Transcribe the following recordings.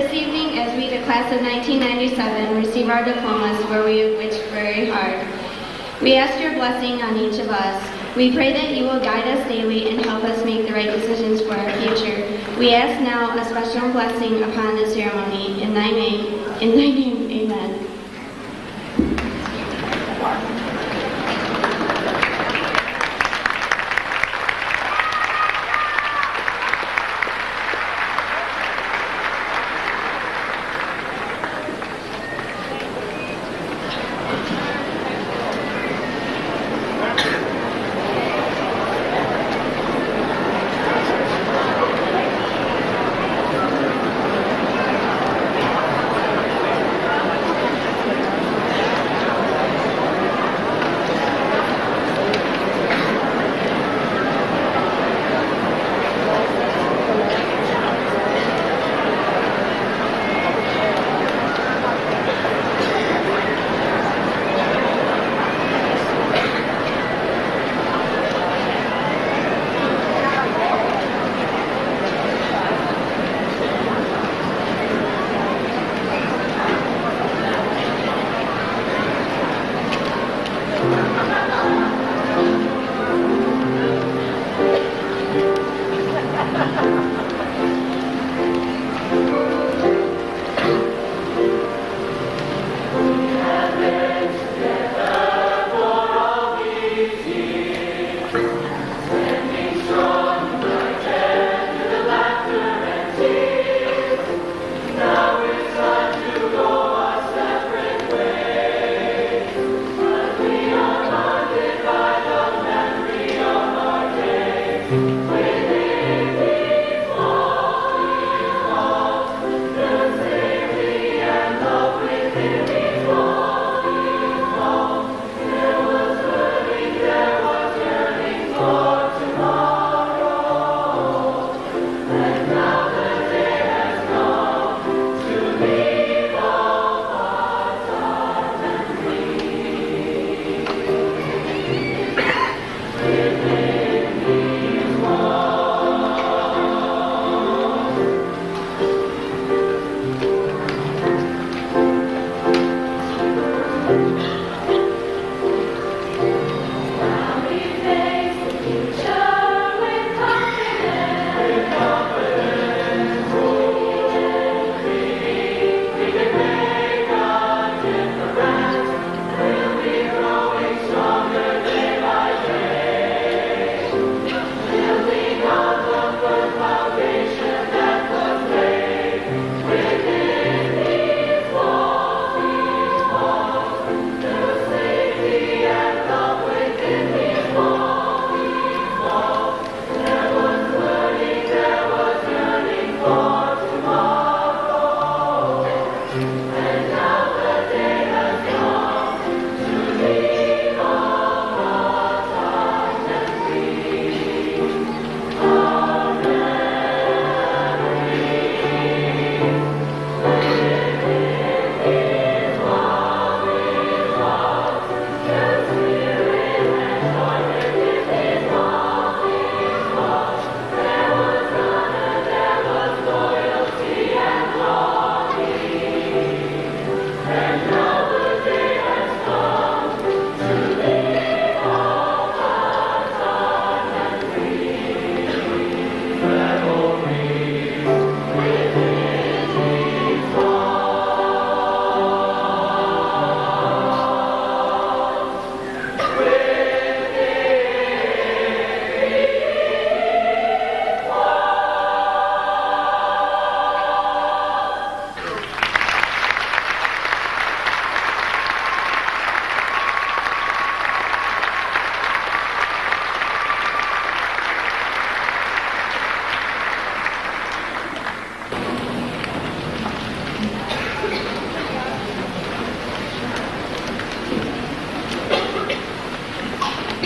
This evening, as we, the class of 1997, receive our diplomas where we have worked very hard, we ask your blessing on each of us. We pray that you will guide us daily and help us make the right decisions for our future. We ask now a special blessing upon the ceremony. In thy name, amen.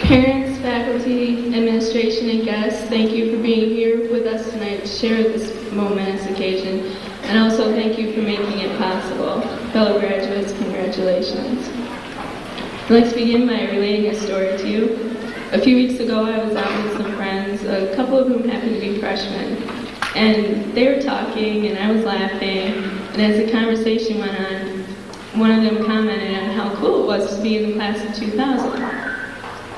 Parents, faculty, administration, and guests, thank you for being here with us tonight to share this momentous occasion, and also thank you for making it possible. Fellow graduates, congratulations. I'd like to begin by relating a story to you. A few weeks ago, I was out with some friends, a couple of whom happened to be freshmen. And they were talking, and I was laughing, and as the conversation went on, one of them commented on how cool it was to be in the class of 2000.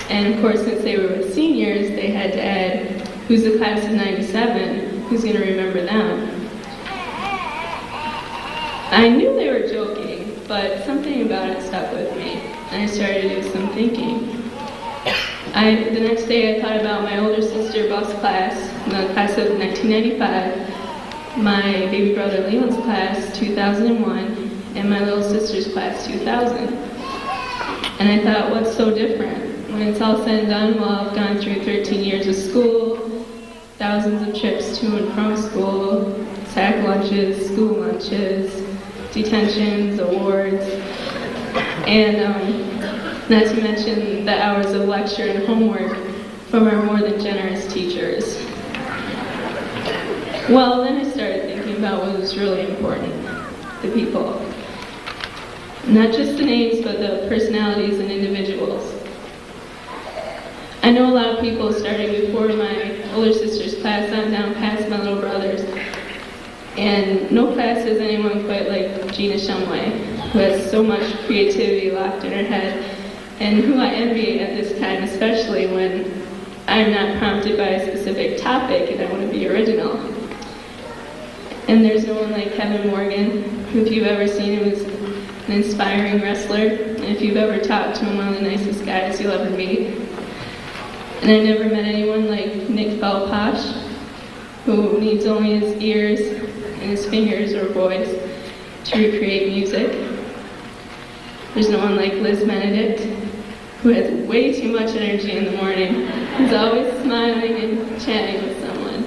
And of course, since they were seniors, they had to add, who's the class of 97, who's going to remember them? I knew they were joking, but something about it stuck with me, and I started to do some thinking. The next day I thought about my older sister Buff's class, the class of 1995, my baby brother Leon's class, 2001, and my little sister's class, 2000. And I thought, what's so different? When it's all said and done, well, I've gone through 13 years of school, thousands of trips to and from school, sack lunches, school lunches, detentions, awards, and not to mention the hours of lecture and homework from our more than generous teachers. Well, then I started thinking about what was really important, the people. Not just the names, but the personalities and individuals. I know a lot of people starting before my older sister's class on down past my little brother's. And no class has anyone quite like Gina Shumway, who has so much creativity locked in her head, and who I envy at this time, especially when I'm not prompted by a specific topic and I want to be original. And there's no one like Kevin Morgan, who if you've ever seen him is an inspiring wrestler, and if you've ever talked to him, one of the nicest guys you'll ever meet. And I never met anyone like Nick Belposh, who needs only his ears and his fingers or voice to recreate music. There's no one like Liz Benedict, who has way too much energy in the morning. He's always smiling and chatting with someone.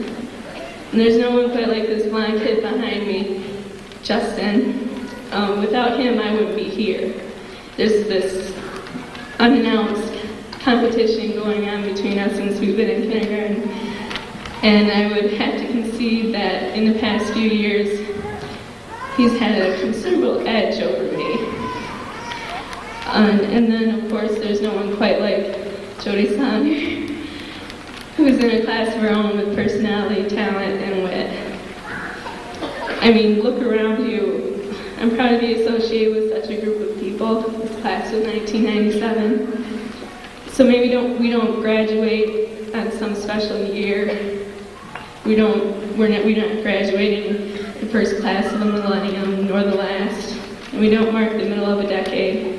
And there's no one quite like this blonde kid behind me, Justin. Without him, I wouldn't be here. There's this unannounced competition going on between us since we've been in kindergarten. And I would have to concede that in the past few years, he's had a considerable edge over me. And then, of course, there's no one quite like Jodie Saunders, who's in a class of her own with personality, talent, and wit. I mean, look around you. I'm proud to be associated with such a group of people, this class of 1997. So maybe we don't graduate on some special year. We're not graduating the first class of a millennium, nor the last. And we don't mark the middle of a decade.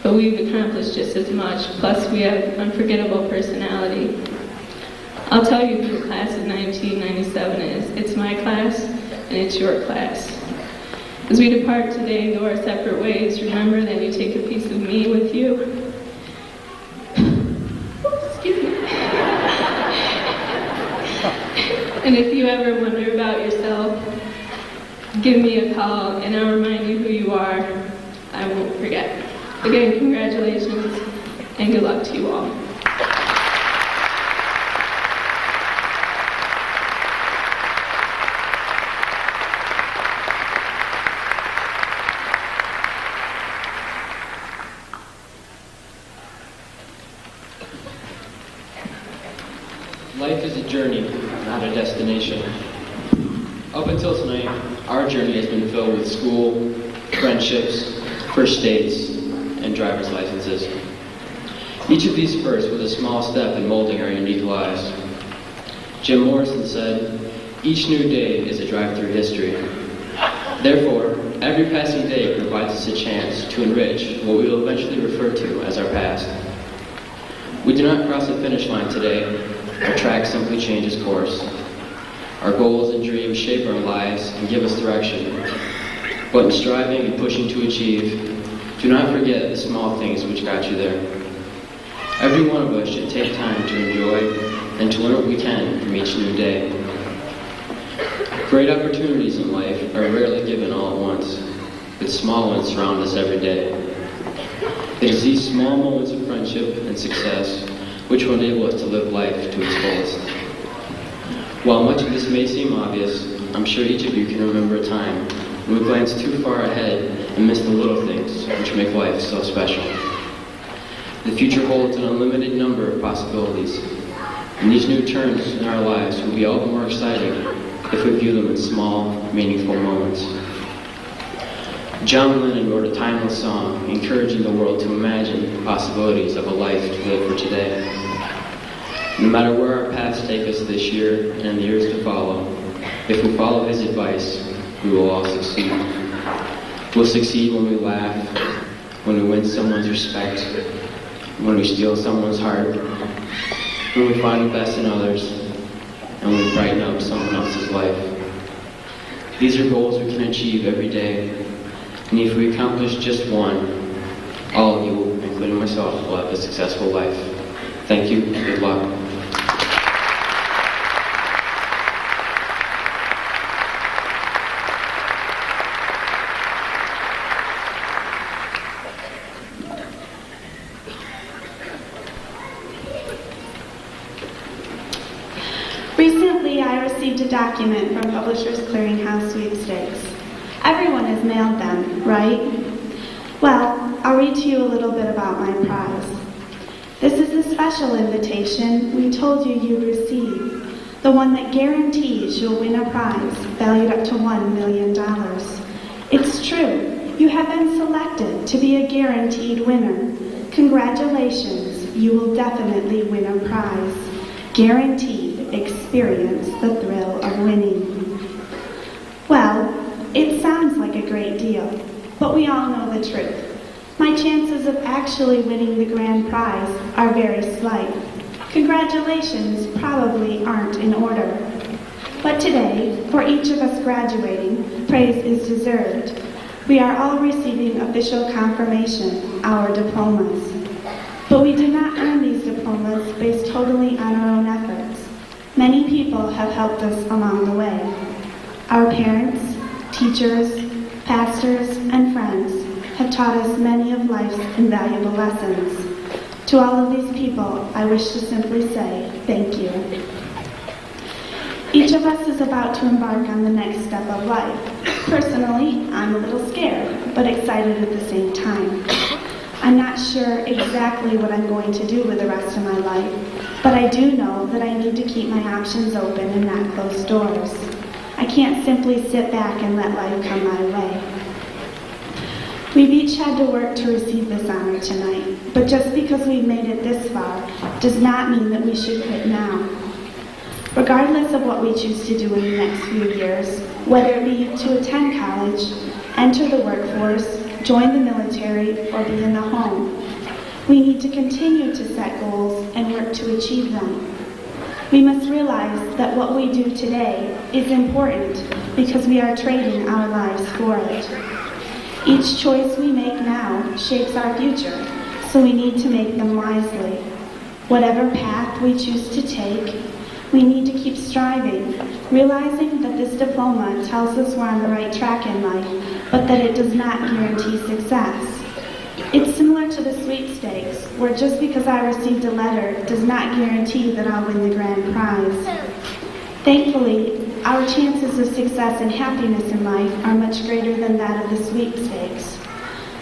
But we've accomplished just as much, plus we have unforgettable personality. I'll tell you who the class of 1997 is. It's my class, and it's your class. As we depart today and go our separate ways, remember that you take a piece of me with you. Excuse me. And if you ever wonder about yourself, give me a call, and I'll remind you who you are. I won't forget. Again, congratulations, and good luck to you all. Life is a journey, not a destination. Up until tonight, our journey has been filled with school, friendships, first dates, and driver's licenses. Each of these firsts was a small step in molding our unique lives. Jim Morrison said, "Each new day is a drive through history." Therefore, every passing day provides us a chance to enrich what we will eventually refer to as our past. We do not cross a finish line today. Our track simply changes course. Our goals and dreams shape our lives and give us direction. But in striving and pushing to achieve, do not forget the small things which got you there. Every one of us should take time to enjoy and to learn what we can from each new day. Great opportunities in life are rarely given all at once, but small ones surround us every day. It is these small moments of friendship and success which will enable us to live life to its fullest. While much of this may seem obvious, I'm sure each of you can remember a time when we glanced too far ahead and missed the little things which make life so special. The future holds an unlimited number of possibilities, and these new turns in our lives will be all the more exciting if we view them in small, meaningful moments. John Lennon wrote a timeless song encouraging the world to imagine the possibilities of a life to live for today. No matter where our paths take us this year and in the years to follow, if we follow his advice, we will all succeed. We'll succeed when we laugh, when we win someone's respect, when we steal someone's heart, when we find the best in others, and when we brighten up someone else's life. These are goals we can achieve every day, and if we accomplish just one, all of you, including myself, will have a successful life. Thank you, and good luck. Recently, I received a document from Publishers Clearinghouse Sweepstakes. Everyone has mailed them, right? Well, I'll read to you a little bit about my prize. This is a special invitation we told you you'd receive, the one that guarantees you'll win a prize valued up to $1 million. It's true, you have been selected to be a guaranteed winner. Congratulations, you will definitely win a prize. Guaranteed. Experience the thrill of winning. Well, it sounds like a great deal, but we all know the truth. My chances of actually winning the grand prize are very slight. Congratulations probably aren't in order. But today, for each of us graduating, praise is deserved. We are all receiving official confirmation, our diplomas. But we did not earn these diplomas based totally on our own efforts. Many people have helped us along the way. Our parents, teachers, pastors, and friends have taught us many of life's invaluable lessons. To all of these people, I wish to simply say thank you. Each of us is about to embark on the next step of life. Personally, I'm a little scared, but excited at the same time. I'm not sure exactly what I'm going to do with the rest of my life, but I do know that I need to keep my options open and not close doors. I can't simply sit back and let life come my way. We've each had to work to receive this honor tonight, but just because we've made it this far does not mean that we should quit now. Regardless of what we choose to do in the next few years, whether it be to attend college, enter the workforce, join the military, or be in the home, we need to continue to set goals and work to achieve them. We must realize that what we do today is important because we are trading our lives for it. Each choice we make now shapes our future, so we need to make them wisely. Whatever path we choose to take, we need to keep striving, realizing that this diploma tells us we're on the right track in life, but that it does not guarantee success. It's similar to the sweepstakes, where just because I received a letter does not guarantee that I'll win the grand prize. Thankfully, our chances of success and happiness in life are much greater than that of the sweepstakes.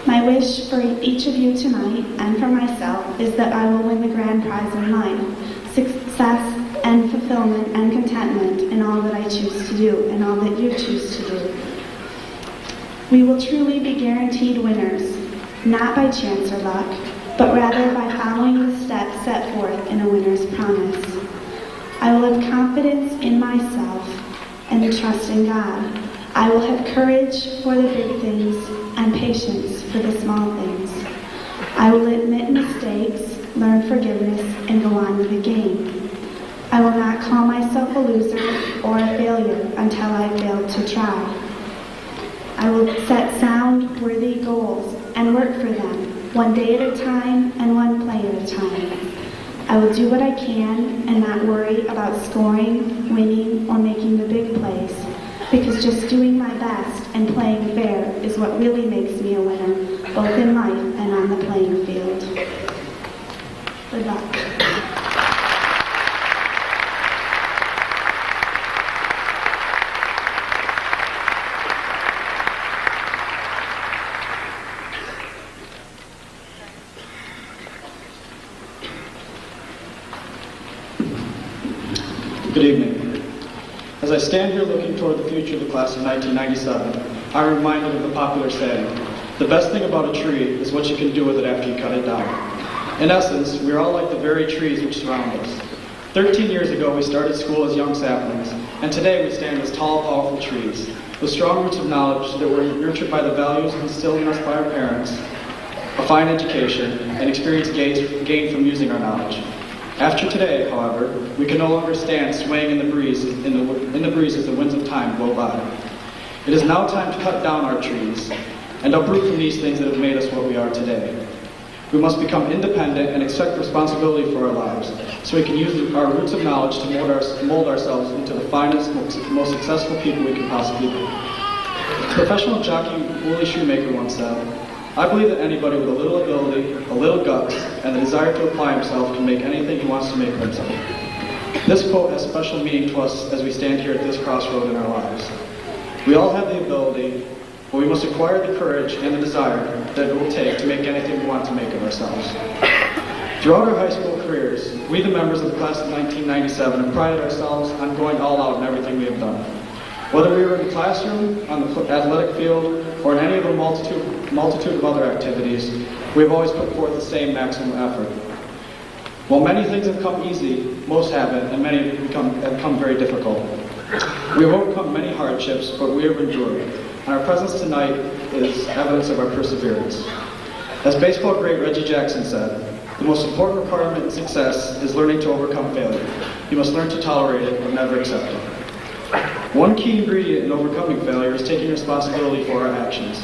My wish for each of you tonight, and for myself, is that I will win the grand prize in life, success and fulfillment and contentment in all that I choose to do and all that you choose to do. We will truly be guaranteed winners, not by chance or luck, but rather by following the steps set forth in a winner's promise. I will have confidence in myself and trust in God. I will have courage for the big things and patience for the small things. I will admit mistakes, learn forgiveness, and go on with the game. I will not call myself a loser or a failure until I fail to try. I will set sound, worthy goals and work for them, one day at a time and one play at a time. I will do what I can and not worry about scoring, winning, or making the big plays, because just doing my best and playing fair is what really makes me a winner, both in life and on the playing field. Good luck. Good evening. As As I stand here looking toward the future of the class of 1997, I'm reminded of the popular saying, "The best thing about a tree is what you can do with it after you cut it down." In essence, we are all like the very trees which surround us. 13 years ago, we started school as young saplings, and today we stand as tall, powerful trees, with strong roots of knowledge that were nurtured by the values instilled in us by our parents, a fine education, and experience gained from using our knowledge. After today, however, we can no longer stand swaying in the breeze as the winds of time blow by. It is now time to cut down our trees and uproot from these things that have made us what we are today. We must become independent and accept responsibility for our lives, so we can use our roots of knowledge to mold ourselves into the finest, most successful people we can possibly be. Professional jockey Willie Shoemaker once said, "I believe that anybody with a little ability, a little guts, and the desire to apply himself can make anything he wants to make of himself." This quote has special meaning to us as we stand here at this crossroad in our lives. We all have the ability, but we must acquire the courage and the desire that it will take to make anything we want to make of ourselves. Throughout our high school careers, we, the members of the class of 1997, have prided ourselves on going all out in everything we have done. Whether we were in the classroom, on the athletic field, or in any of the multitude of other activities, we have always put forth the same maximum effort. While many things have come easy, most haven't, and many have become very difficult. We have overcome many hardships, but we have endured, and our presence tonight is evidence of our perseverance. As baseball great Reggie Jackson said, "The most important requirement in success is learning to overcome failure. You must learn to tolerate it, but never accept it." One key ingredient in overcoming failure is taking responsibility for our actions.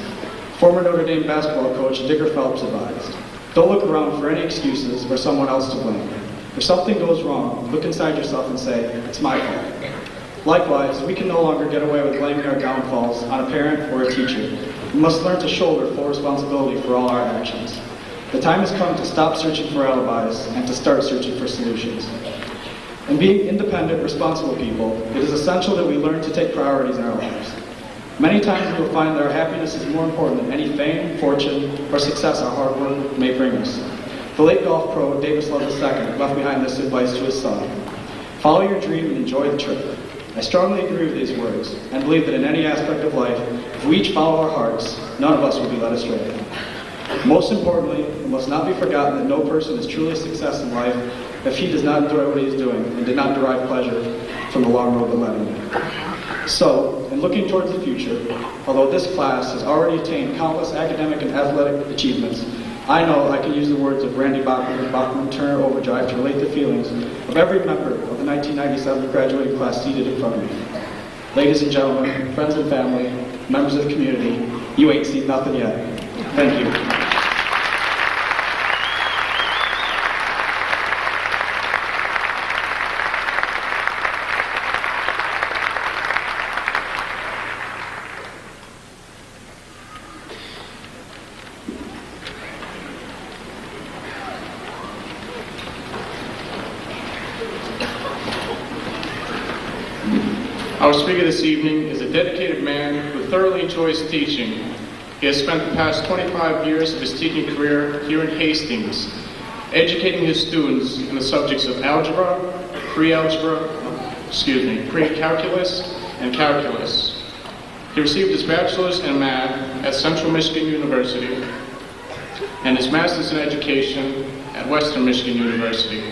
Former Notre Dame basketball coach Digger Phelps advised, "Don't look around for any excuses or someone else to blame. If something goes wrong, look inside yourself and say, 'It's my fault.'" Likewise, we can no longer get away with blaming our downfalls on a parent or a teacher. We must learn to shoulder full responsibility for all our actions. The time has come to stop searching for alibis and to start searching for solutions. In being independent, responsible people, it is essential that we learn to take priorities in our lives. Many times we will find that our happiness is more important than any fame, fortune, or success our hard work may bring us. The late golf pro Davis Love II left behind this advice to his son: "Follow your dream and enjoy the trip." I strongly agree with these words and believe that in any aspect of life, if we each follow our hearts, none of us will be led astray. Most importantly, it must not be forgotten that no person is truly a success in life if he does not enjoy what he is doing and did not derive pleasure from the long road that led him. So, in looking towards the future, although this class has already attained countless academic and athletic achievements, I know I can use the words of Randy Bachman Turner Overdrive to relate the feelings of every member of the 1997 graduating class seated in front of me. Ladies and gentlemen, friends and family, members of the community, you ain't seen nothing yet. Thank you. Our speaker this evening is a dedicated man who thoroughly enjoys teaching. He has spent the past 25 years of his teaching career here in Hastings, educating his students in the subjects of algebra, pre-calculus, and calculus. He received his bachelor's in math at Central Michigan University and his master's in education at Western Michigan University.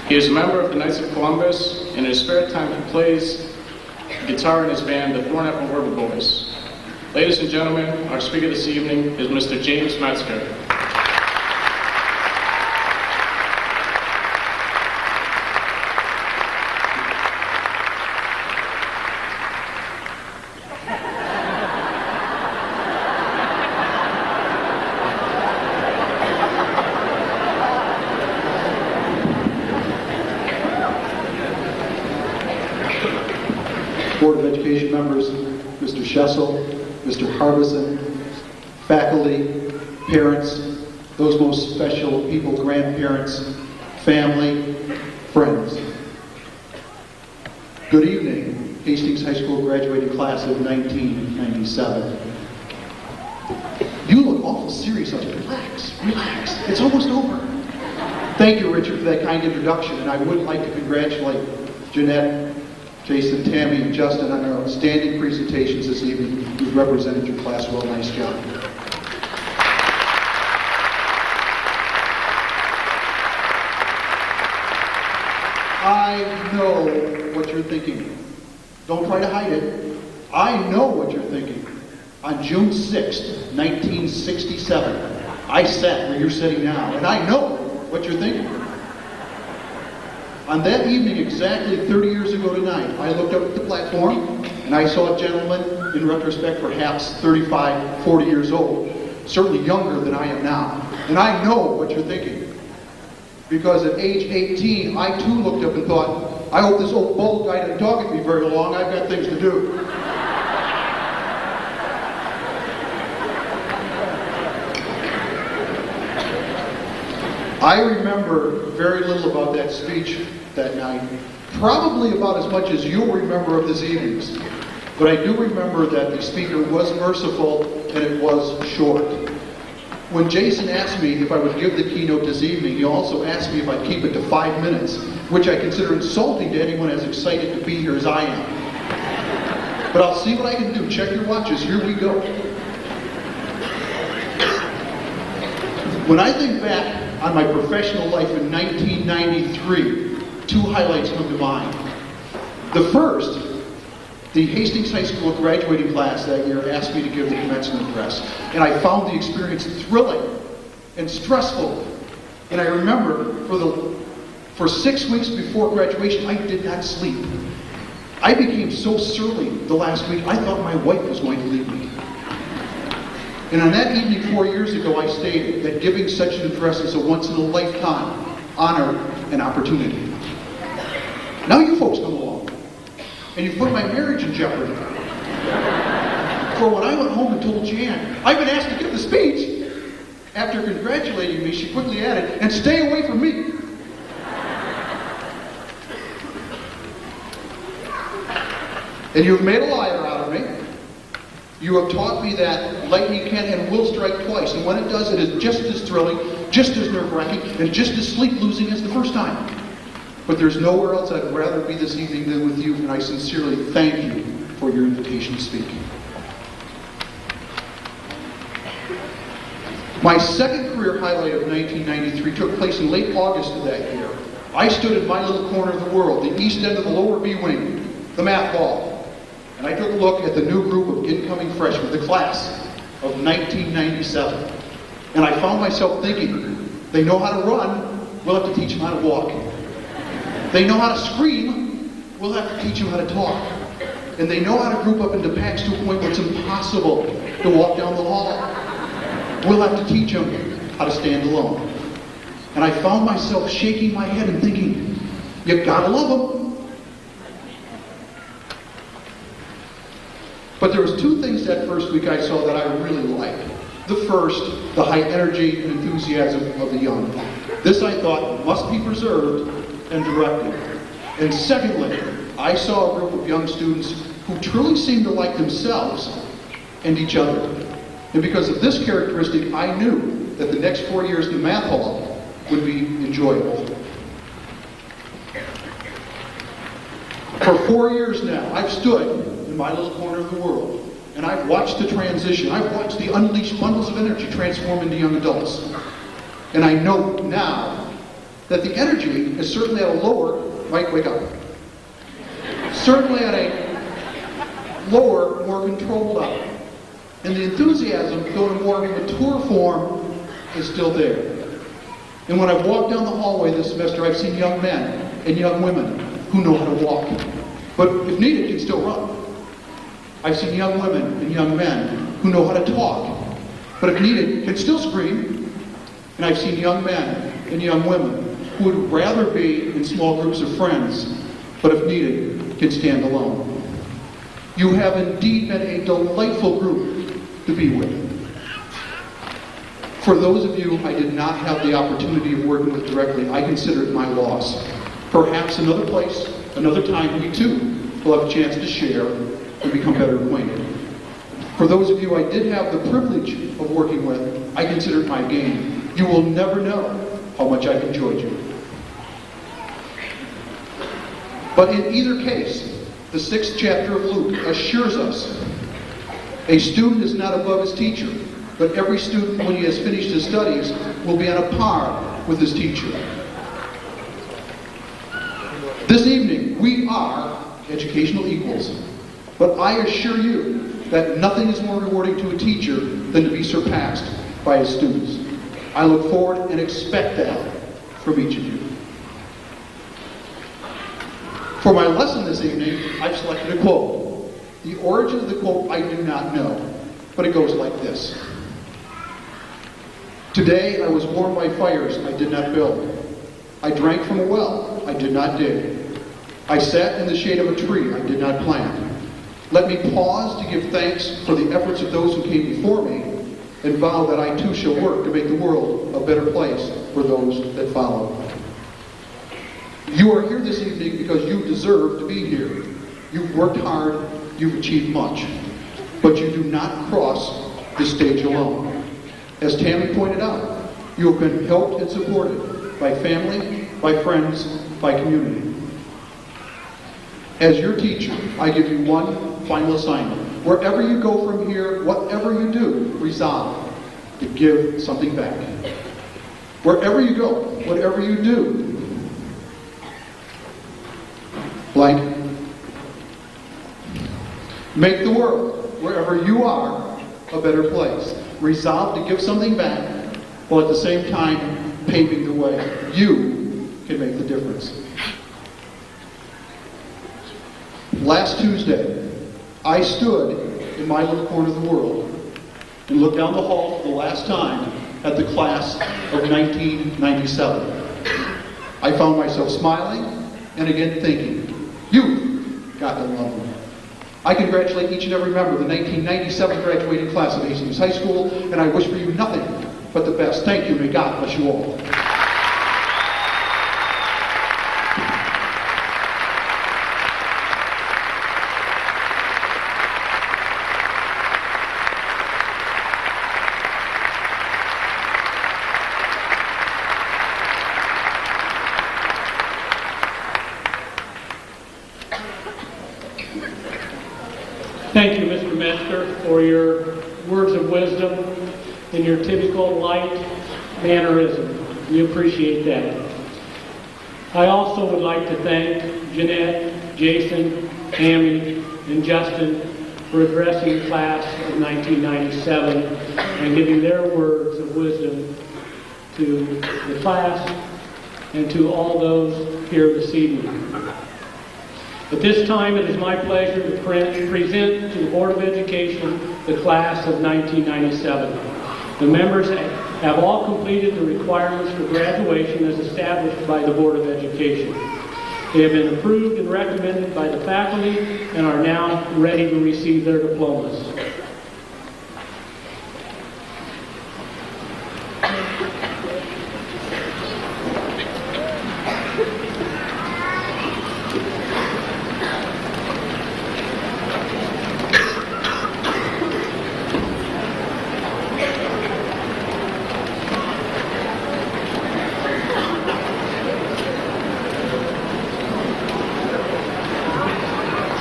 He is a member of the Knights of Columbus, and in his spare time he plays guitar in his band, the Thornapple River Boys. Ladies and gentlemen, our speaker this evening is Mr. James Metzger. Board of Education members, Mr. Schessel, Mr. Harbison, faculty, parents, those most special people, grandparents, family, friends. Good evening, Hastings High School graduating class of 1997. You look awful serious. Relax, relax. It's almost over. Thank you, Richard, for that kind introduction, and I would like to congratulate Jeanette, Jason, Tammy, and Justin on their outstanding presentations this evening. You've represented your class well. Nice job. I know what you're thinking. Don't try to hide it. I know what you're thinking. On June 6th, 1967, I sat where you're sitting now, and I know what you're thinking. On that evening, exactly 30 years ago tonight, I looked up at the platform, and I saw a gentleman, in retrospect, perhaps 35, 40 years old, certainly younger than I am now. And I know what you're thinking. Because at age 18, I too looked up and thought, I hope this old bald guy doesn't talk at me very long. I've got things to do. I remember very little about that speech that night. Probably about as much as you'll remember of this evening's. But I do remember that the speaker was merciful and it was short. When Jason asked me if I would give the keynote this evening, he also asked me if I'd keep it to 5 minutes, which I consider insulting to anyone as excited to be here as I am. But I'll see what I can do. Check your watches. Here we go. When I think back on my professional life in 1993, two highlights come to mind. The first, the Hastings High School graduating class that year asked me to give the commencement address. And I found the experience thrilling and stressful. And I remember for 6 weeks before graduation, I did not sleep. I became so surly the last week, I thought my wife was going to leave me. And on that evening 4 years ago, I stated that giving such an address is a once-in-a-lifetime honor and opportunity. Now you folks come along, and you've put my marriage in jeopardy. For when I went home and told Jan, I've been asked to give the speech, after congratulating me, she quickly added, and stay away from me. And you've made a liar out of me. You have taught me that lightning can and will strike twice, and when it does, it is just as thrilling, just as nerve-wracking, and just as sleep-losing as the first time. But there's nowhere else I'd rather be this evening than with you, and I sincerely thank you for your invitation to speak. My second career highlight of 1993 took place in late August of that year. I stood in my little corner of the world, the east end of the lower B wing, the math hall. And I took a look at the new group of incoming freshmen, the class of 1997. And I found myself thinking, they know how to run, we'll have to teach them how to walk. They know how to scream, we'll have to teach them how to talk. And they know how to group up into packs to a point where it's impossible to walk down the hall. We'll have to teach them how to stand alone. And I found myself shaking my head and thinking, you gotta love them. But there was two things that first week I saw that I really liked. The first, the high energy and enthusiasm of the young. This I thought must be preserved and directed. And secondly, I saw a group of young students who truly seemed to like themselves and each other. And because of this characteristic, I knew that the next 4 years in the math hall would be enjoyable. For 4 years now, I've stood in my little corner of the world, and I've watched the transition. I've watched the unleashed bundles of energy transform into young adults. And I know now that the energy is certainly at a lower, Mike, wake up. Certainly at a lower, more controlled level. And the enthusiasm, though in a more mature form, is still there. And when I've walked down the hallway this semester, I've seen young men and young women who know how to walk, but if needed, can still run. I've seen young women and young men who know how to talk, but if needed, can still scream. And I've seen young men and young women who would rather be in small groups of friends, but if needed, can stand alone. You have indeed been a delightful group to be with. For those of you I did not have the opportunity of working with directly, I consider it my loss. Perhaps another place, another time, we too will have a chance to share and become better acquainted. For those of you I did have the privilege of working with, I consider it my gain. You will never know how much I've enjoyed you. But in either case, The 6th chapter of Luke assures us a student is not above his teacher, but every student, when he has finished his studies, will be on a par with his teacher. This evening, we are educational equals, but I assure you that nothing is more rewarding to a teacher than to be surpassed by his students. I look forward and expect that from each of you. For my lesson this evening, I've selected a quote. The origin of the quote I do not know, but it goes like this. Today I was warmed by fires I did not build. I drank from a well I did not dig. I sat in the shade of a tree I did not plant. Let me pause to give thanks for the efforts of those who came before me, and vow that I too shall work to make the world a better place for those that follow. You are here this evening because you deserve to be here. You've worked hard, you've achieved much, but you do not cross this stage alone. As Tammy pointed out, you have been helped and supported by family, by friends, by community. As your teacher, I give you one final assignment. Wherever you go from here, whatever you do, resolve to give something back. Wherever you go, whatever you do, blank. Make the world, wherever you are, a better place. Resolve to give something back, while at the same time paving the way. You can make the difference. Last Tuesday, I stood in my little corner of the world and looked down the hall for the last time at the class of 1997. I found myself smiling and again thinking, you've got to love them. I congratulate each and every member of the 1997 graduating class of Hastings High School, and I wish for you nothing but the best. Thank you. May God bless you all. Thank you, Mr. Metzger, for your words of wisdom and your typical light mannerism. We appreciate that. I also would like to thank Jeanette, Jason, Tammy, and Justin for addressing the class of 1997 and giving their words of wisdom to the class and to all those here this evening. At this time, it is my pleasure to present to the Board of Education the class of 1997. The members have all completed the requirements for graduation as established by the Board of Education. They have been approved and recommended by the faculty and are now ready to receive their diplomas.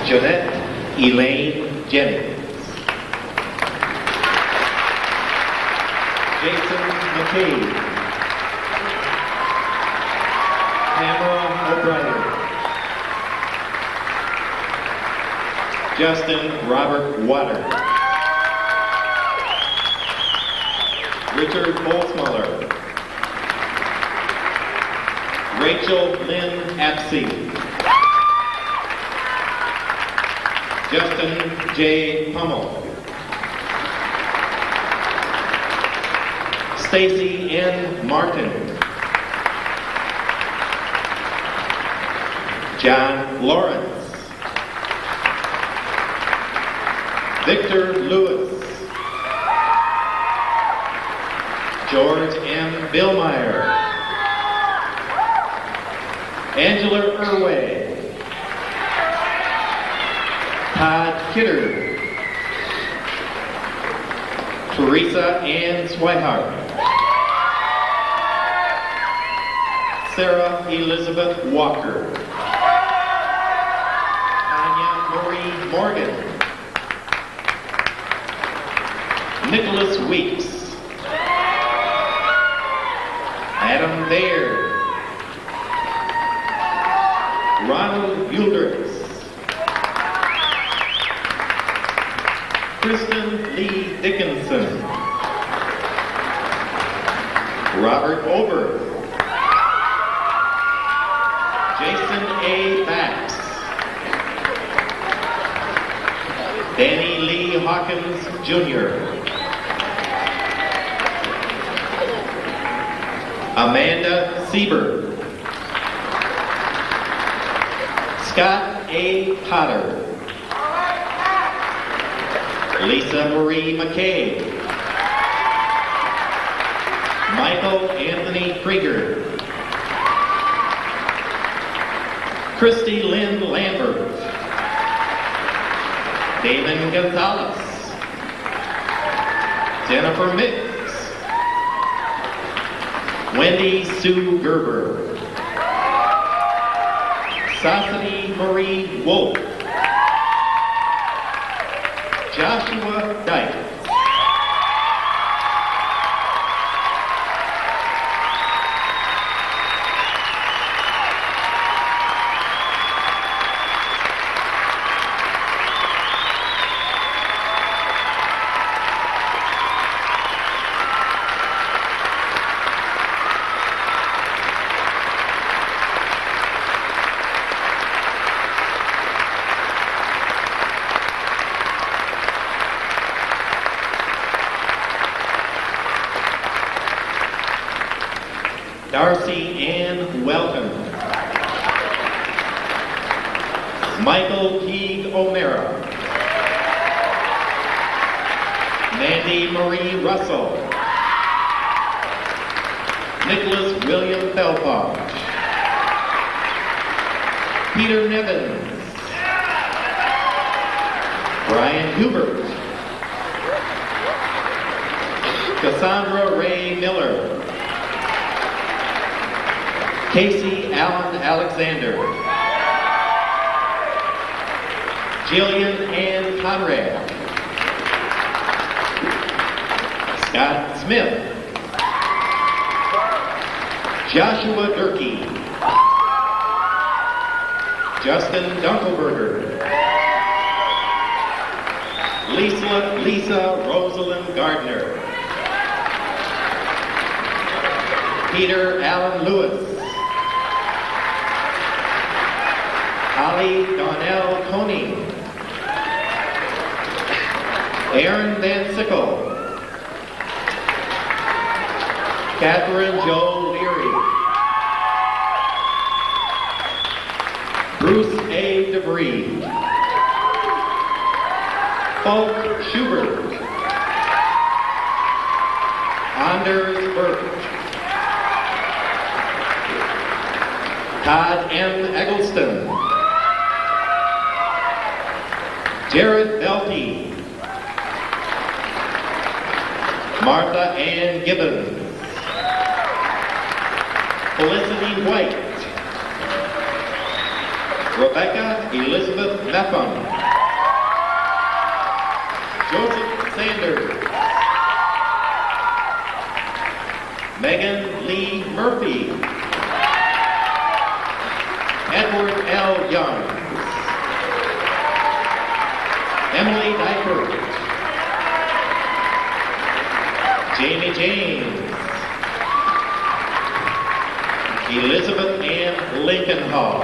Jeanette Elaine Jennings. Jason McCabe. Pamela O'Brien. Justin Robert Water. Richard Boltzmuller. Rachel Lynn Apsey. Justin J. Pummel. Stacy N. Martin. John Lawrence. Victor Lewis. George M. Billmeyer. Angela Irway. Todd Kidder. Teresa Ann Swihart. Sarah Elizabeth Walker. Tanya Michael Muldritz. Kristen Lee Dickinson. Robert Ober. Jason A. Bax. Danny Lee Hawkins, Jr. Amanda Sieber. Scott A. Potter. Lisa Marie McKay. Michael Anthony Krieger. Christy Lynn Lambert. Damon Gonzalez. Jennifer Mix. Wendy Sue Gerber. Sasani Marie Wolf. Joshua Dyke. Darcy Ann Welton. Michael Teague O'Mara. Mandy Marie Russell. Nicholas William Belfage. Peter Nevins. Brian Hubert. Cassandra Ray Miller. Casey Allen Alexander. Jillian Ann Conrad. Scott Smith. Joshua Durkee. Justin Dunkelberger. Lisa Rosalind Gardner. Peter Allen Lewis. Holly Donnell Coney. Aaron Van Sickle. Catherine Jo Leary. Bruce A. DeBree. Falk Schubert. Anders Burke. Todd M. Eggleston. Jared Belty. Martha Ann Gibbons. Felicity White. Rebecca Elizabeth Meffam. Joseph Sanders. Megan Lee Murphy. Edward L. Young. Emily Dykert. Jamie James. Elizabeth Ann Lincoln Hall.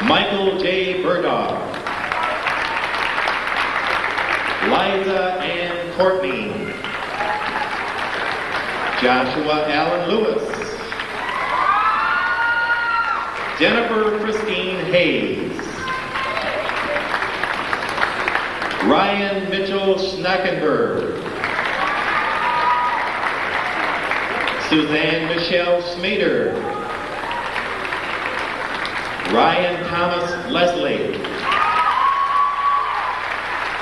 Michael J. Burdock. Liza Ann Courtney. Joshua Allen Lewis. Jennifer Christine Hayes. Ryan Mitchell Schnackenberg. Suzanne Michelle Smader. Ryan Thomas Leslie.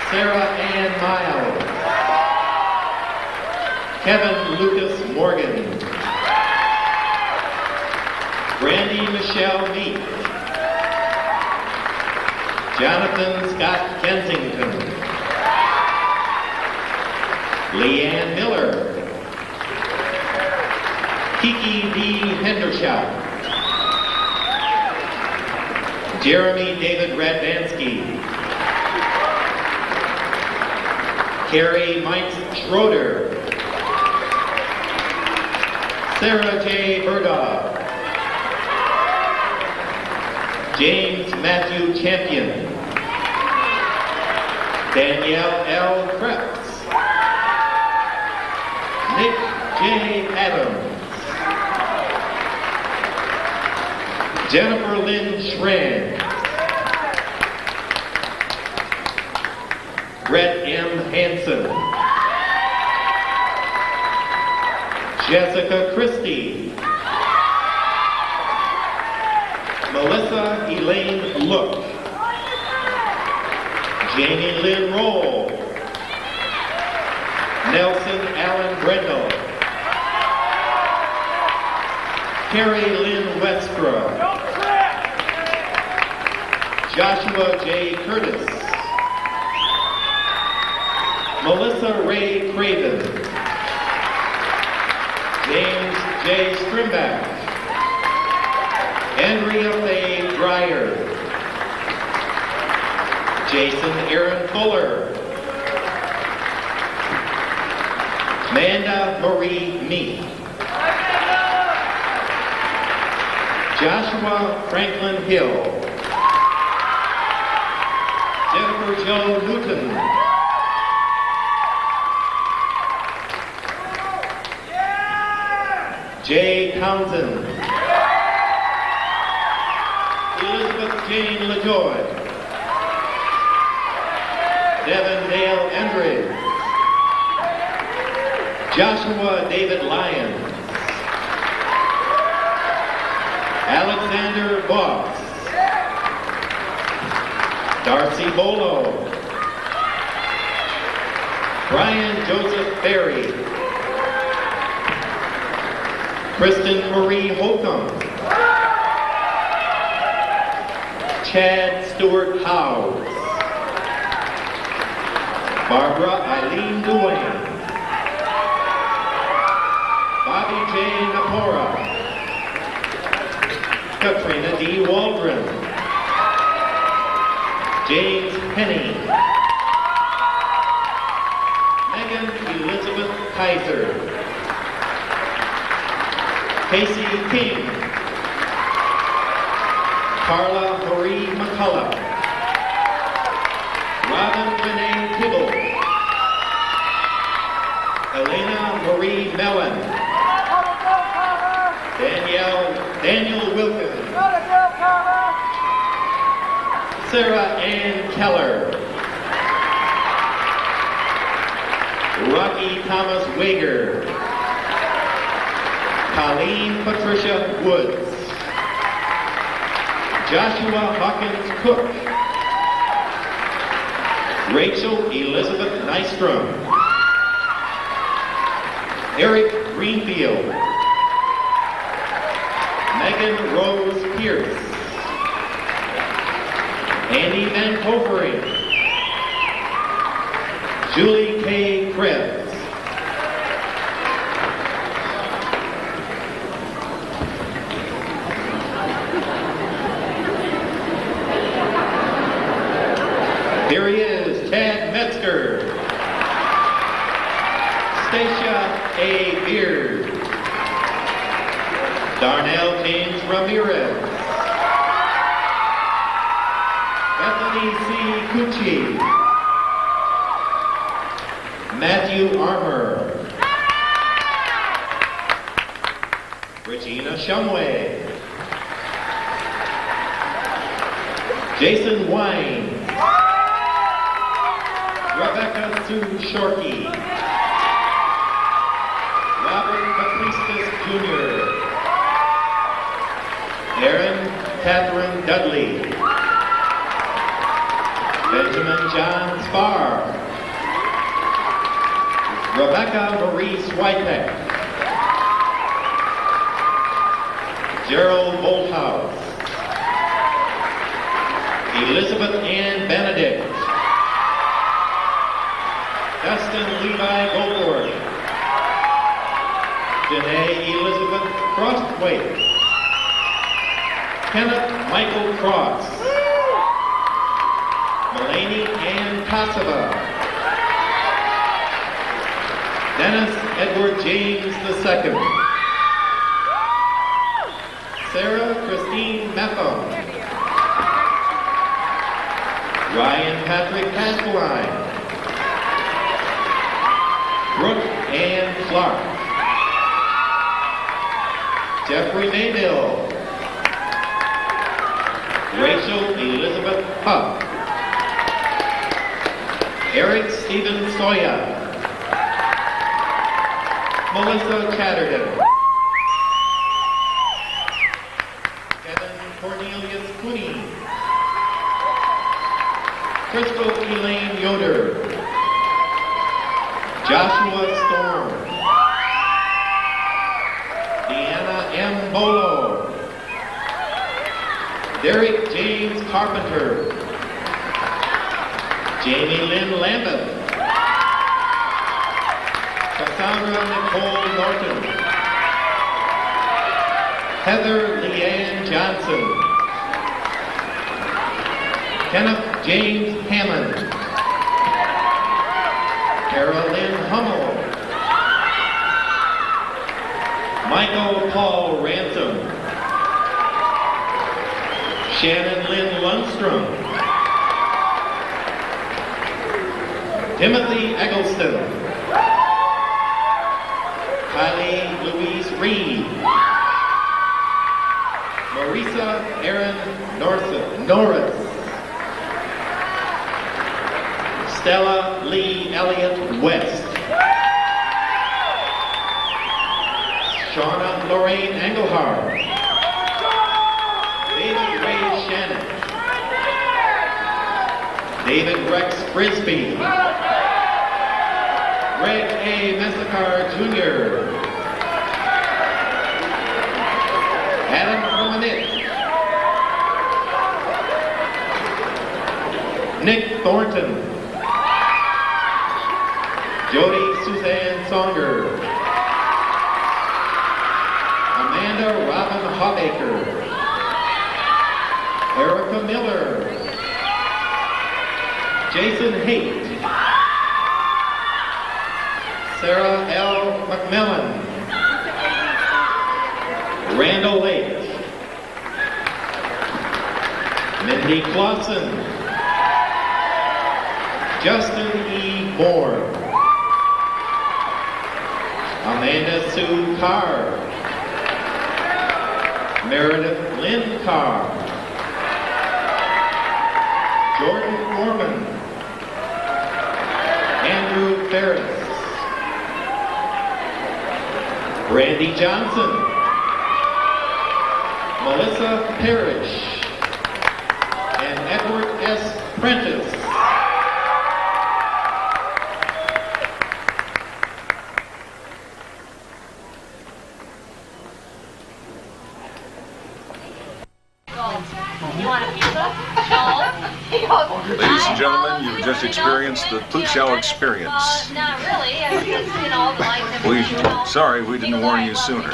Sarah Ann Miles. Kevin Lucas Morgan. Brandy Michelle Meek. Jonathan Scott Kensington. Leanne Miller. Kiki D. Hendershot. Jeremy David Radvansky. Carrie Mike Schroeder. Sarah J. Burdaugh. James Matthew Champion. Danielle L. Krebs. Nick J. Adams. Jennifer Lynn Schran. Brett M. Hansen. Jessica Christie. Melissa Elaine Look. Jamie Lynn Roll. Nelson Allen Brendel. Carrie Lynn Westra. Joshua J. Curtis. Melissa Ray Craven. James J. Strimback. Andrea Faye Dreyer. Jason Aaron Fuller. Amanda Marie Meek. Joshua Franklin Hill. Jennifer Jo Newton. Jay Townsend. Elizabeth Jane LaJoy. Devin Dale Endridge. Joshua David Lyons. Alexander Voss. Darcy Bolo. Brian Joseph Berry. Kristen Marie Holcomb. Chad Stewart Howes. Barbara Eileen Duane. Bobby J. Napora. Katrina D. Waldron. James Penny. Megan Elizabeth Kaiser. Casey King. Carla Marie McCullough. Robin Renee Tibble. Elena Marie Mellon. Daniel Wilkins. Sarah Ann Keller. Rocky Thomas Wager. Colleen Patricia Woods. Joshua Hawkins Cook. Rachel Elizabeth Nystrom. Eric Greenfield. Megan Rose Pierce. Andy Van Hovering. Julie K. Krebs. Here he is, Tad Metzger. Stacia A. Beard. Darnell James Ramirez. Bethany C. Cucci. Matthew Armour. Regina Shumway. Jason Wine. Rebecca Sue Shorkey. Robert Baptistus Jr. Erin Catherine Dudley. Benjamin John Spar. Rebecca Marie Switek. Gerald Bolthouse. Elizabeth Ann Benedict. Dustin Levi Goldberg. Janae Elizabeth Crosswaite. Kenneth Michael Cross. Mulaney Ann Kosovo. Dennis Edward James II. Sarah Christine Meffo. Ryan Patrick Caspeline. Brooke Ann Clark. Jeffrey Mayville. Rachel Elizabeth Huff. Eric Stephen Soya. Melissa Chatterton. Kevin Cornelius Cooney. Crystal Elaine Yoder. Joshua Storm. Deanna M. Bolo. Derek James Carpenter. Jamie Lynn Lambeth. Cassandra Nicole Norton. Heather Leanne Johnson. Kenneth James Hammond. Carolyn Hummel. Michael Paul Ransom. Shannon Lynn Lundstrom. Timothy Eggleston. Kylie Louise Reed. Marisa Erin Norris. Stella Lee Elliott West. Shauna Lorraine Engelhardt. David Ray Shannon. David Rex Frisbee. Greg A. Messacar Jr. Adam Romanik. Nick Thornton. Jody Suzanne Songer. Amanda Robin Hawbaker. Erica Miller. Jason Haight. Sarah L. McMillan. Randall Lake. Mindy Clausen. Justin E. Moore. Amanda Sue Carr. Meredith Lynn Carr. Jordan Foreman. Andrew Ferris. Brandy Johnson. Melissa Parrish. And Edward S. Prentice. Ladies and gentlemen, you've just experienced the Plutchow experience. Not really. I just, like Sorry, we didn't warn you sooner.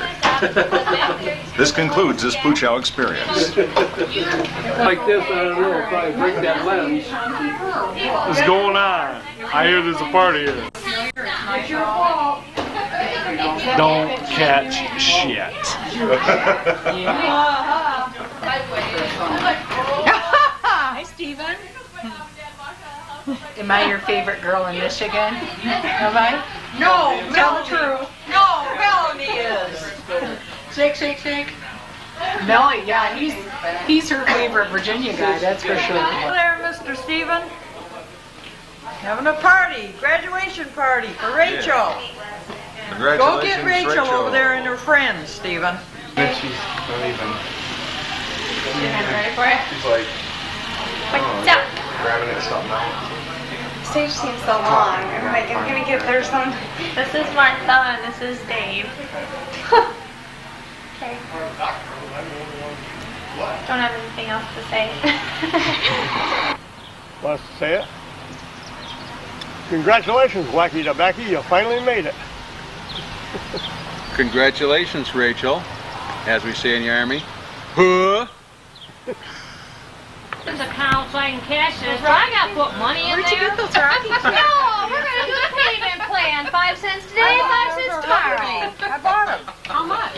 This concludes this Plutchow experience. Like this, I don't know, probably break that lens. What's going on? I hear there's a party here. It's your fault. Don't catch shit. Hi, Stephen. Am I your favorite girl in Michigan? Am I? No, Tell the truth. No, Melanie is. Shake, shake, shake. Melly, yeah, he's her favorite Virginia guy, that's for sure. Hello there, Mr. Stephen. Having a party, graduation party for Rachel. Congratulations, Go get Rachel over there and her friends, Stephen. She's not even. Ready for it? She's like, Stop. grabbing at something else. Stage seems so long. I'm like, I'm gonna get there some. This is Martha and this is Dave. Okay. Don't have anything else to say. Wants to say it? Congratulations, Wacky the Backy, you finally made it. Congratulations, Rachel, as we say in the Army. Huh? This account so I can cash this. But I got to put money in there. Where'd you get those rocking chairs? No, we're going to do a payment plan. 5 cents today, 5 cents tomorrow. I bought them. How much?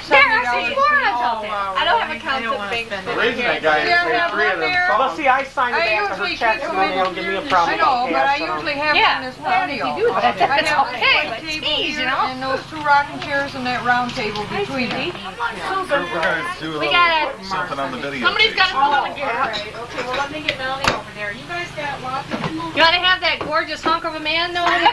There are 6 morons out there. I don't have accounts with banks. Raising that guy Yeah, to pay have 3 of one them. there. Well, see, I signed the I back of her usually check, keep so them they don't give me a problem. I know, but I cash, usually have Yeah. them in this patio. You do that. I That's have okay, my but table geez, here you know? and those 2 rocking chairs and that round table between them. We're going to do a We little gotta- something on the video. Somebody's got to Oh, fill in the gap. alright. Okay, well, let me get Melanie over there. You guys got lots of You want to have that gorgeous hunk of a man over there?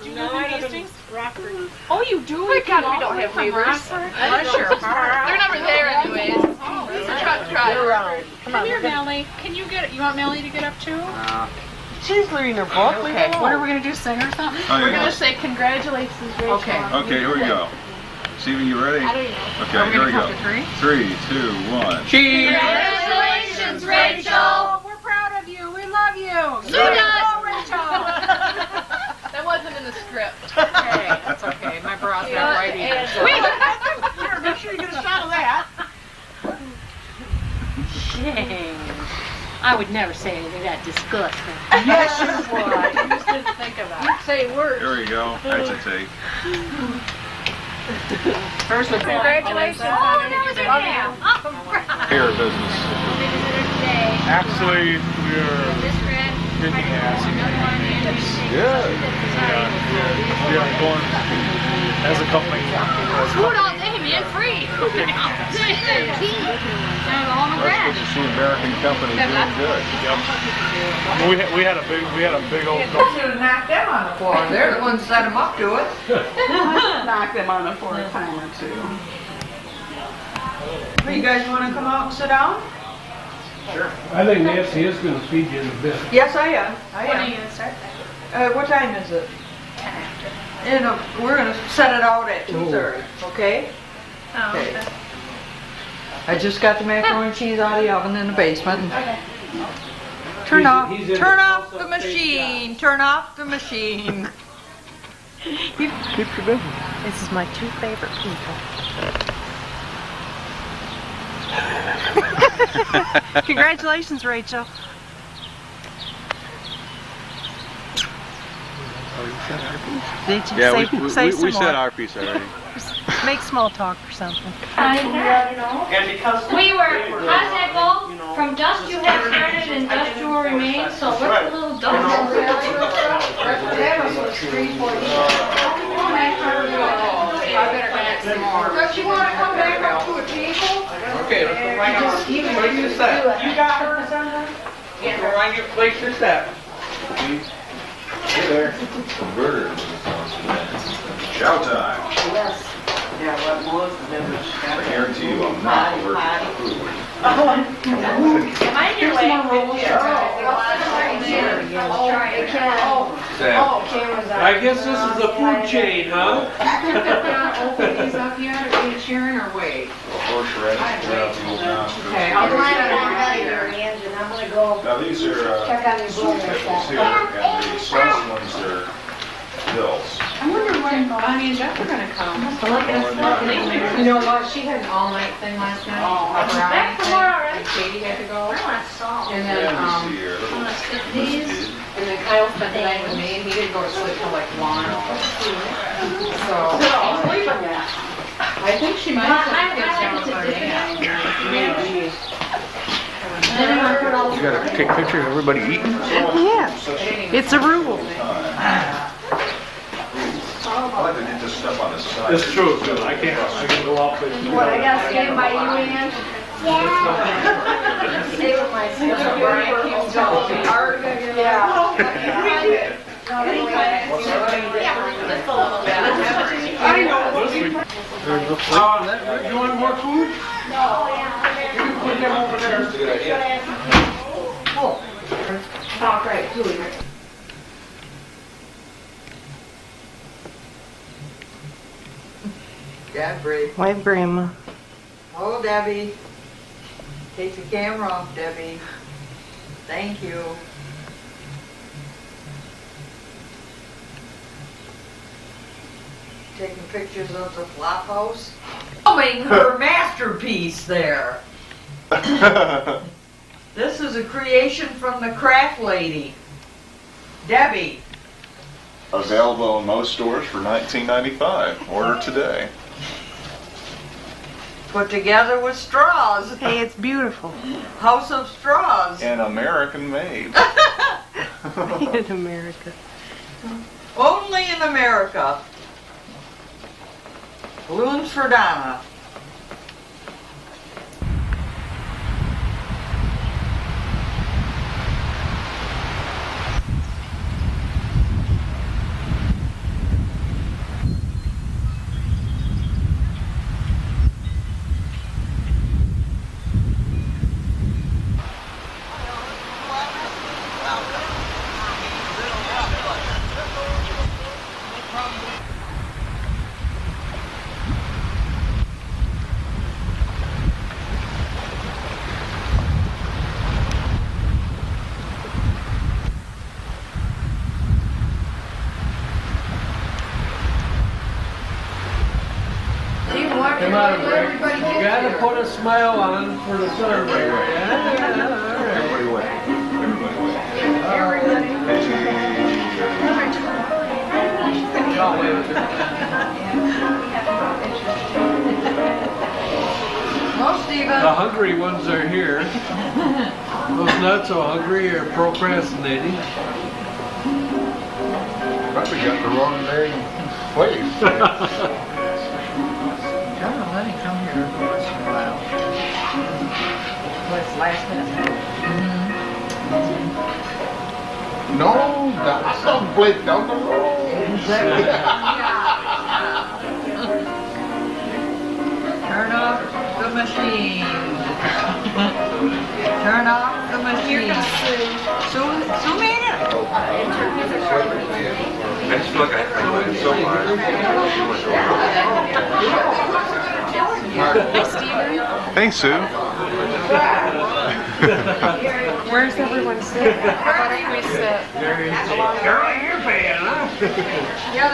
Do you know Hastings? Rockford. Oh, you do? My God, we don't have neighbors. They're never there anyways. Come here, Melanie. Can you get? You want Melanie to get up too? She's reading her book. Okay. What are we gonna do? Sing or something? Oh, We're yeah. gonna say congratulations, Rachel. Okay. Okay, here we go. Steven, you ready? I don't know. Okay, Are we here we gonna go. count to 3? 3, 2, 1. Congratulations, Rachel. We're proud of you. We love you. So does. Rachel. That wasn't in the script. Hey, that's okay. My bra's not right either. So. Here, make sure you get a shot of that. Shame. I would never say anything that disgusting. Yes, you would. You just didn't think of that. Say words. Here we go. That's a take. First, congratulations. Oh, that was her name. Oh, Hair business. Actually, we're drinking acid. Good. We are going as a company. food all day, man, free. All my That's good to see American companies doing good. Yep. We had a big old. Should have knocked them on the floor. They're the ones that set them up to it. Knock them on the floor a time or two. You guys want to come out and sit down? I think Nancy is going to feed you in a bit. Yes, I am. When are you going to start What time is it? 10 after. And we're going to set it out at 2:30, okay? Oh, Okay. I just got the macaroni and cheese out of the oven in the basement. Okay. Turn off he's in the off close-up the machine. Turn off the machine. Keep your business. This is my 2 favorite people. Congratulations, Rachel. Did you Yeah, say we some said more? our piece already. Make small talk or something. And because We were, how's that go? From dust you have started and dust you will remain, so what's the little dust? Don't you want to come back up to a table? Okay, let's go right on. What do you say? You got hers on her? We're going to get place your step. Hey there. Converter. Shout time. Yeah, what Melissa did was I guarantee you I'm not allergic to food. Am I in your way? I guess this is a food chain, huh? Open these up yet, or are you cheering or wait? Horseradish, right out the old nostrils. Okay, I'll just set it over I'm here. gonna go Now these are check on your soup brother. pickles here, and the sauce ones are bills. I wonder when Bonnie and Jeff are gonna come. You know what, she had an all-night thing last night. Back tomorrow, right? And Katie had to go. I want salt. And Let then, me see here. I'm gonna stick these. and then Kyle spent the night with me, and he didn't go to sleep till like 1. So, I think she might have kids down with our dad. You gotta take pictures of everybody eating. Yeah, it's a rule. I like to get this stuff on the side. It's true, too. I can go off with you. What, I gotta stand by you, Ann? Yeah. Stay with my sister. Brian keeps going. Yeah. I know. There's a plate for that. You want more food? You can put them over there. That's a good idea. Oh, great, Julie. Debbie. Wife Grandma. Oh, Debbie. Take the camera off, Debbie. Thank you. Taking pictures of the flop house. Filming her masterpiece there. This is a creation from the craft lady, Debbie. Available in most stores for $19.95. Order today. Put together with straws. Hey, it's beautiful. House of Straws. And American made. In America. Only in America. Balloons for Donna. Come on, Rick. You gotta put a smile on for the sun. Everybody wait. Well, Stephen. The hungry ones are here. Those not so hungry are procrastinating. Probably got the wrong dang place. Let him come here every once in a while. What's last minute? No, that's someplace down the road. Turn off the machine. Turn off the machine. Sue made it. Let's look at it so Hey, Sue. Where's everyone sitting? How about if we sit along You're paying, huh?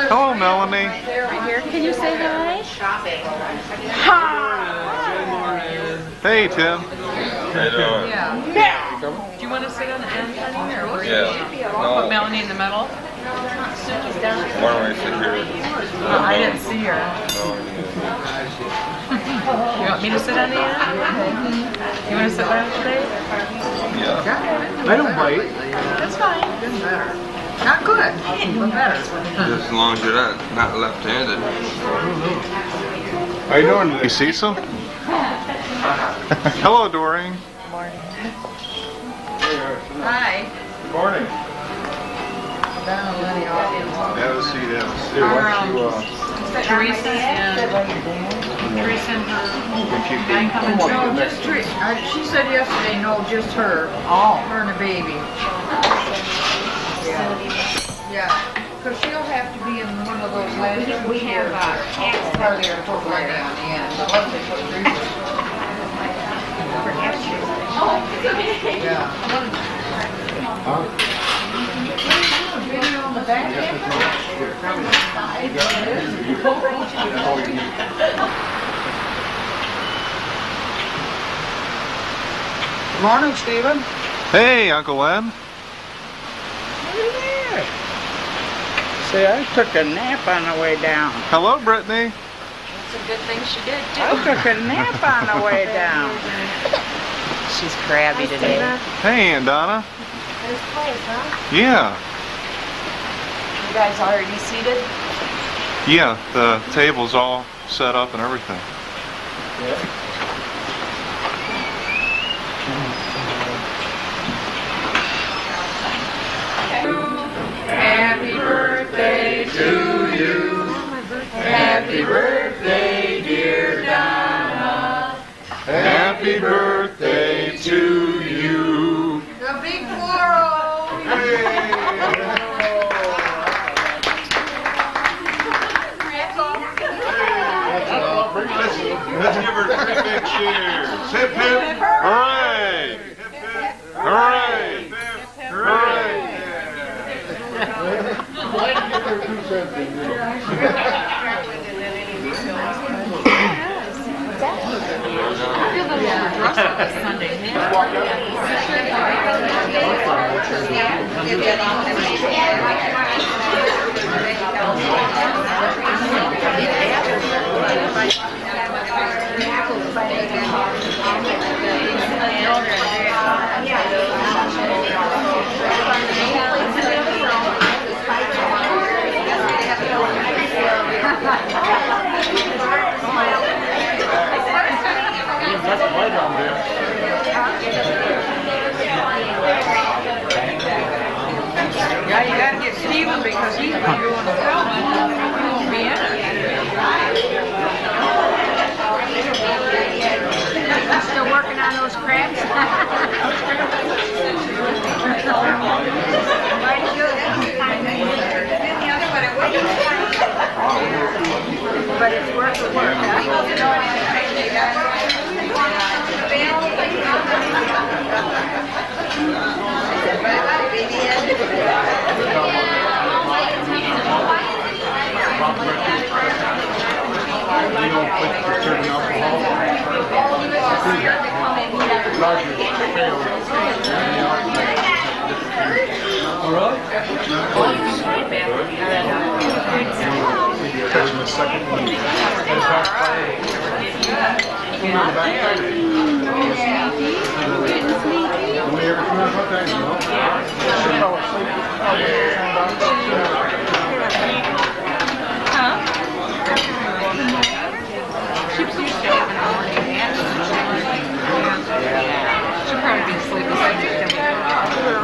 Hello, Melanie. right here? Can you say hi? Shopping. Hey, Tim. Yeah. Do you want to sit on the end, honey, or what? Yeah. Put Melanie in the middle? Why don't I sit here? I didn't see her. You want me to sit on the end? You want to sit down today? Yeah. I don't bite. That's fine. Been better. Not good, but better. Just as long as you're not left-handed. How you doing today, Cecil? Hello, Doreen. Hi. Good morning. Down in the audience. Have a seat, have a seat. Why don't you, Teresa and her coming No, just Teresa. She said yesterday, no, just her. Her and the baby. Yeah. Because she'll have to be in one of those last two We have part of their program on the end. Unless they put Teresa. Yeah. Video on the back. Good morning, Stephen. Hey, Uncle Len. See, I took a nap on the way down. Hello, Brittany. That's a good thing she did, too. I took a nap on the way down. She's crabby today. Hey, Aunt Donna. Nice place, huh? Yeah. You guys already seated? Yeah, the table's all set up and everything. Happy birthday to you. Happy birthday, dear Donna. Happy birthday to you. The big 4-0. Let's give her 3 big cheers. Hip hip. Hooray. Hooray. Hooray. Glad to get their 2 cents in here. I feel that Yeah, you gotta get Steven because he's been doing the film. He won't be in it. Still working on those crabs? But it's worth the work. All right. Catch him a second. She'll probably be asleep beside you.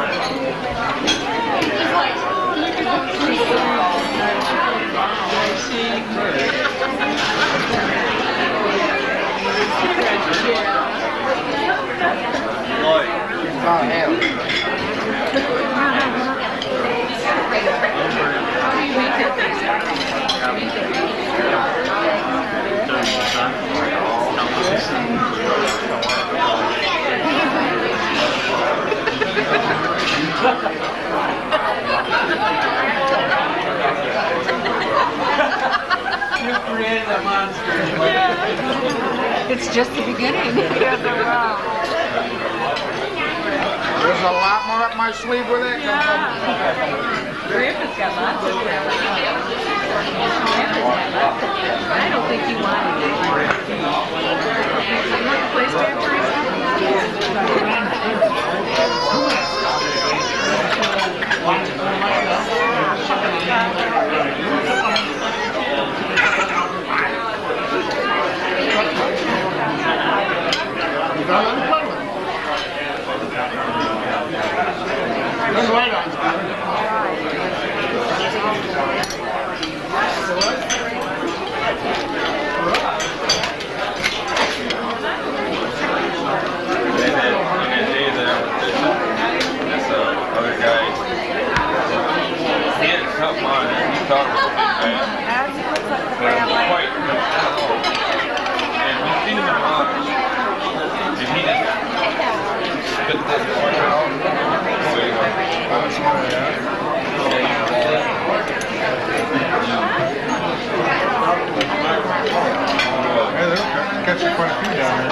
You created a monster. It's just the beginning. There's a lot more up my sleeve with it. Grandpa's got lots of crap. I don't think he wanted it. You want the place to Catching quite a few down there.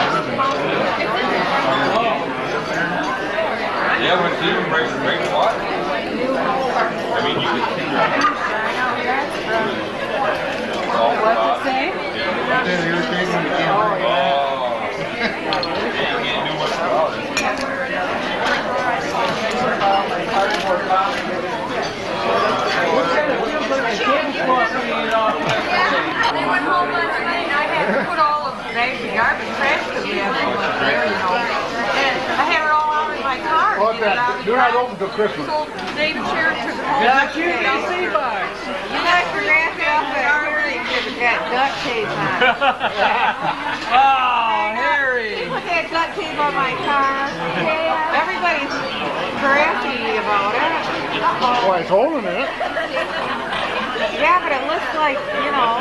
Yeah, when Steven breaks water. I mean, you can see What's it say? You can't do much about it. I went home last night and I had to put all of the bags of garbage trash because we have so much there, you know. And I had it all out in my car. What's that? You're not open till Christmas. So David Sharon took it home. Got you DC box. You guys can wrap it up at Harry because it got duct tape on it. Oh, Harry. Look at duct tape on my car. Everybody's harassing me about it. Boy, it's holding it. Yeah, but it looks like, you know.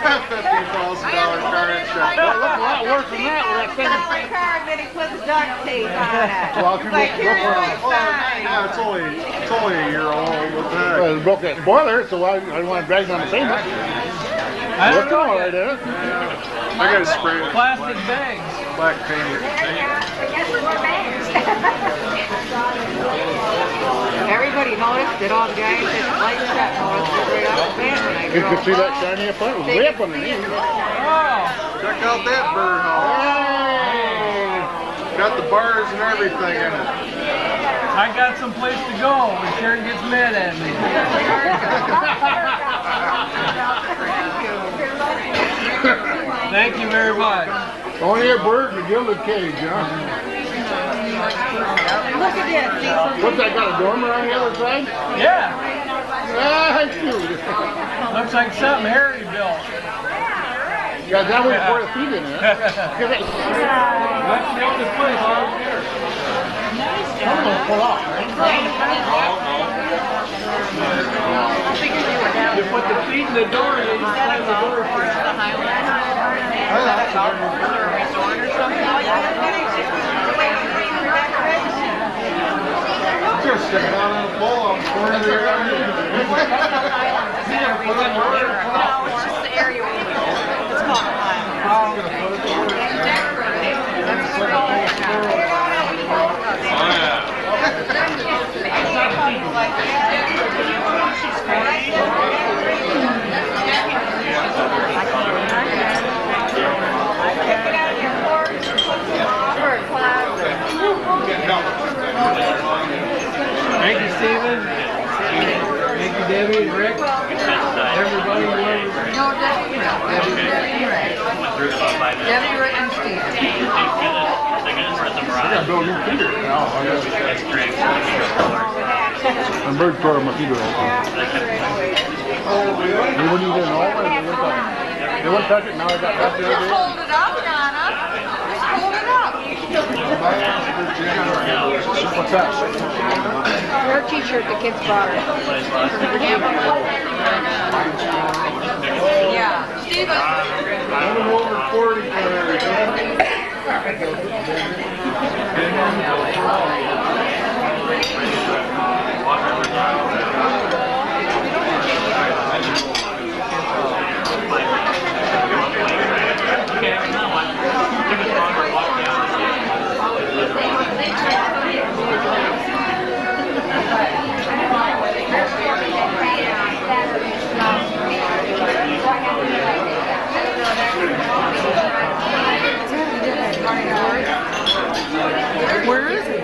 $50,000 car insurance. Well, it looks a lot worse than that with that thing. $50,000 car, and then he puts duct tape on it. Well, if you Like, here's my sign. yeah, it's only a year old. Well, it broke that boiler, so I didn't want to drag it on the pavement. I don't Looking know all yet. right, eh? I gotta spray it. Plastic bags. Black paint. Everybody noticed it, all the guys that like that noticed it right off the bat when I You drove could see that by. shiny up there. It was They way up could see underneath. it. Check out that birdhouse. Got the bars and everything in it. I got some place to go, but Sharon gets mad at me. Thank you very much. Only a bird in a gilded cage, huh? Look at this. What's that, got a dormer on the other side? Yeah. Ah, cute. Looks like something Harry built. Yeah, that way for the feet in it. Let's go to place. I'm gonna pull off, right? You put the feet in the door and you slam the door. Just stick it out on the pole on the corner there. No, it's just the area we live in. It's called Thank you, Stephen. Thank you, Debbie and Rick. Everybody, whoever. No, Debbie, Rick, and Steve. I gotta build a new feeder now. And bird tore my feeder off. They wouldn't even know it. They wouldn't touch it. Now I got that the other Just day. hold it up, Donna. Just hold it up. What's that? Your t-shirt the kids bought her. Yeah. Steven. I'm over 40 for Where is it?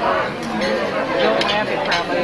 Don't have it probably.